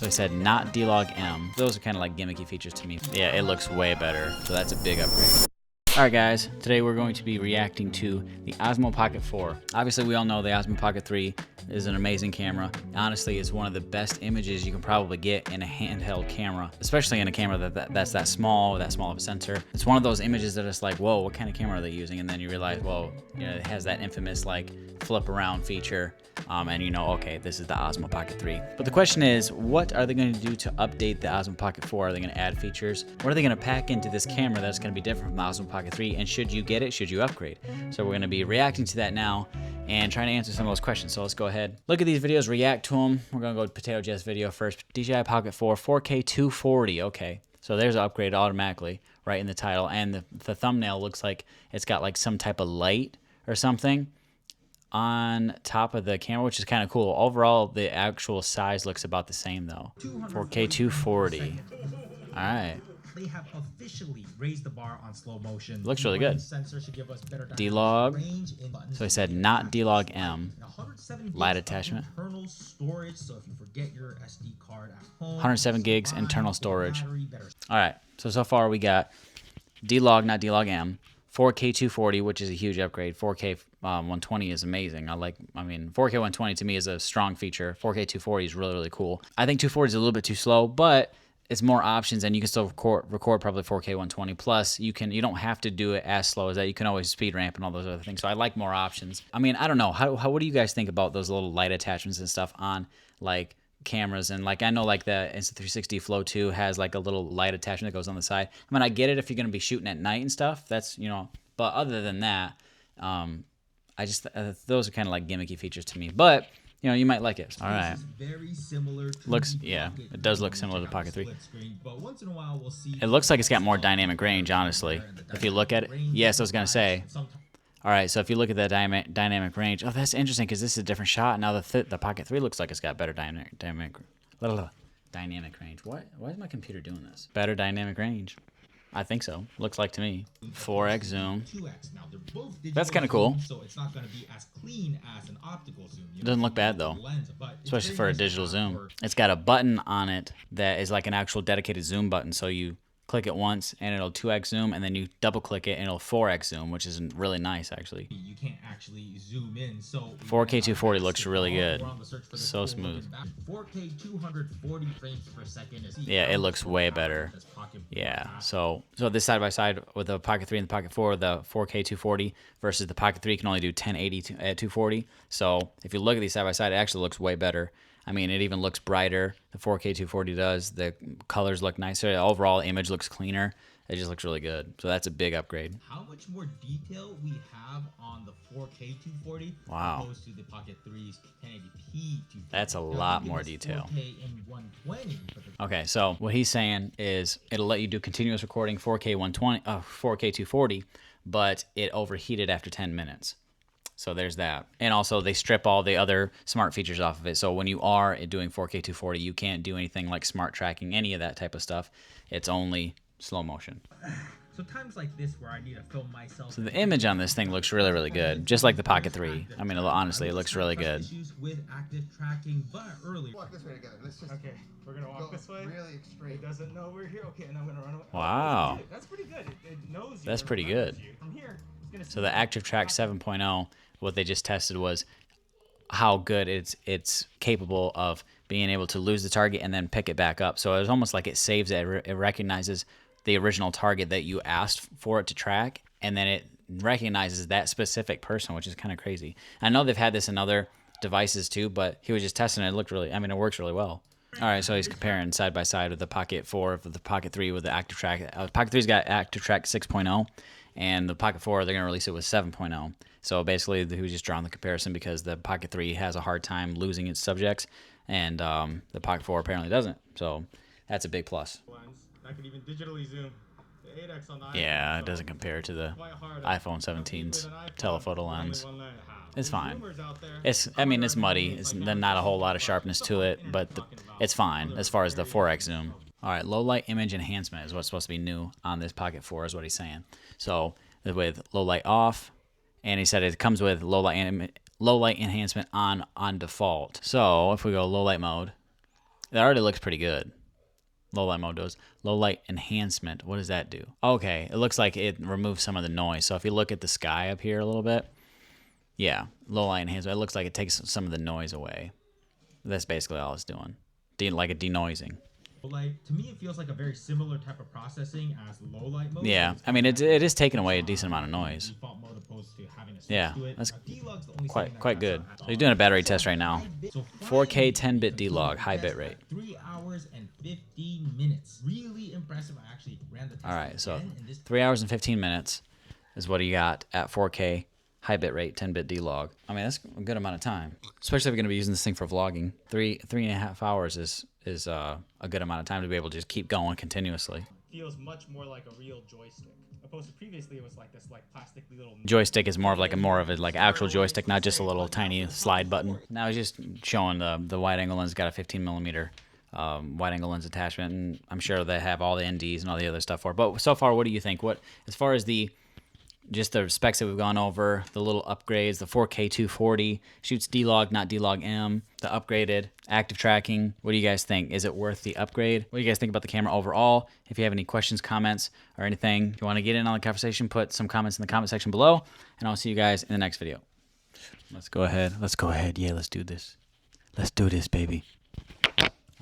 So I said not D-Log M. Those are kind of like gimmicky features to me. Yeah, it looks way better. So that's a big upgrade. Alright guys, today we're going to be reacting to the Osmo Pocket 4. Obviously we all know the Osmo Pocket 3 is an amazing camera. Honestly, it's one of the best images you can probably get in a handheld camera, especially in a camera that's that small of a sensor. It's one of those images that it's like, whoa, what kind of camera are they using? And then you realize, well, you know, it has that infamous like flip around feature. And you know, okay, this is the Osmo Pocket 3. But the question is, what are they going to do to update the Osmo Pocket 4? Are they going to add features? What are they going to pack into this camera that's going to be different from the Osmo Pocket 3? And should you get it? Should you upgrade? So we're going to be reacting to that now and trying to answer some of those questions. So let's go ahead, look at these videos, react to them. We're going to go to Potato Jets video first. DJI Pocket 4, 4K 240. Okay, so there's an upgrade automatically right in the title. And the thumbnail looks like it's got like some type of light or something on top of the camera, which is kind of cool. Overall, the actual size looks about the same though. 4K 240. All right. They have officially raised the bar on slow motion. Looks really good. D-Log. So I said not D-Log M. Light attachment. Internal storage, so if you forget your SD card at home, 107 gigs internal storage. All right. So far we got D-Log, not D-Log M. 4K 240, which is a huge upgrade. 4K 120 is amazing. I mean, 4K 120 to me is a strong feature. 4K 240 is really, really cool. I think 240 is a little bit too slow, but it's more options, and you can still record probably 4K 120. Plus, you don't have to do it as slow as that. You can always speed ramp and all those other things. So I like more options. I mean, I don't know. What do you guys think about those little light attachments and stuff on like cameras? And like I know like the Insta360 Flow 2 has like a little light attachment that goes on the side. I mean, I get it if you're gonna be shooting at night and stuff. That's, you know, but other than that, I just those are kind of like gimmicky features to me. But you know, you might like it. All right. Looks, yeah, it does look similar to the Pocket 3. It looks like it's got more dynamic range, honestly. If you look at it, yes, I was gonna say. All right, so if you look at that dynamic range, oh, that's interesting because this is a different shot. Now the Pocket 3 looks like it's got better dynamic range. Why is my computer doing this? Better dynamic range. I think so. Looks like to me. 4x zoom. That's kind of cool. So it's not going to be as clean as an optical zoom. It doesn't look bad though, especially for a digital zoom. It's got a button on it that is like an actual dedicated zoom button. So you click it once and it'll 2x zoom, and then you double click it and it'll 4x zoom, which is really nice actually. You can't actually zoom in, so 4K 240 looks really good. So smooth. 4K 240 frames per second is yeah, it looks way better. Yeah, so this side by side with the Pocket 3 and the Pocket 4, the 4K 240 versus the Pocket 3 can only do 1080 at 240. So if you look at these side by side, it actually looks way better. I mean, it even looks brighter. The 4K 240 does. The colors look nicer. The overall image looks cleaner. It just looks really good. So that's a big upgrade. How much more detail we have on the 4K 240 wow. opposed to the Pocket 3's 1080p 240. That's a lot more detail. 4K and 120. Okay, so what he's saying is it'll let you do continuous recording 4K 240, but it overheated after 10 minutes. So there's that. And also they strip all the other smart features off of it. So when you are doing 4K 240, you can't do anything like smart tracking, any of that type of stuff. It's only slow motion. So times like this where I need to film myself. So the image on this thing looks really, really good. Just like the Pocket 3. I mean, honestly, it looks really good. With active tracking, but early. Walk this way together. Let's just okay, we're gonna walk this way. Really straight. It doesn't know we're here. Okay, and I'm gonna run away. Wow. Oh, that's pretty good. It knows you. That's pretty good. From here, it's gonna so the Active Track 7.0, what they just tested was how good it's capable of being able to lose the target and then pick it back up. So it's almost like it saves it. It recognizes the original target that you asked for it to track, and then it recognizes that specific person, which is kind of crazy. I know they've had this in other devices too, but he was just testing it. It looked really, I mean, it works really well. All right, so he's comparing side by side with the Pocket 4 with the Pocket 3 with the Active Track. Pocket 3's got Active Track 6.0, and the Pocket 4, they're going to release it with 7.0. So basically, he was just drawing the comparison because the Pocket 3 has a hard time losing its subjects, and the Pocket 4 apparently doesn't. So that's a big plus. I can even digitally zoom. The 8X on the yeah, it doesn't compare to the iPhone 17's telephoto lens. It's fine. I mean, it's muddy. It's not a whole lot of sharpness to it, but it's fine as far as the 4X zoom. All right, low light image enhancement is what's supposed to be new on this Pocket 4 is what he's saying. So with low light off, and he said it comes with low light enhancement on default. So if we go low light mode, It already looks pretty good. Low light mode does. Low light enhancement. What does that do? Okay, it looks like it removes some of the noise. So if you look at the sky up here a little bit, yeah, low light enhancement. It looks like it takes some of the noise away. That's basically all it's doing. Like a denoising. Light, to me, it feels like a very similar type of processing as low light mode. Yeah, I mean, it is taking away a decent amount of noise. Yeah, that's quite good. So he's doing a battery test right now. 4K 10-bit D-Log, high bit rate. 3 hours and 15 minutes. Really impressive. I actually ran the test. All right, so 3 hours and 15 minutes is what he got at 4K, high bit rate, 10-bit D-Log. I mean, that's a good amount of time, especially if you're going to be using this thing for vlogging. 3.5 hours is a good amount of time to be able to just keep going continuously. Feels much more like a real joystick, opposed to previously it was like this plastic little joystick is more of like actual joystick, not just a little tiny slide button. Now he's just showing the wide angle lens. Got a 15 millimeter wide angle lens attachment, and I'm sure they have all the NDs and all the other stuff for it. But so far, what do you think? What, as far as just the specs that we've gone over, the little upgrades, the 4K 240, shoots D-Log, not D-Log M, the upgraded active tracking. What do you guys think? Is it worth the upgrade? What do you guys think about the camera overall? If you have any questions, comments, or anything, if you want to get in on the conversation, put some comments in the comment section below, and I'll see you guys in the next video. Let's go ahead. Yeah, let's do this. Let's do this, baby.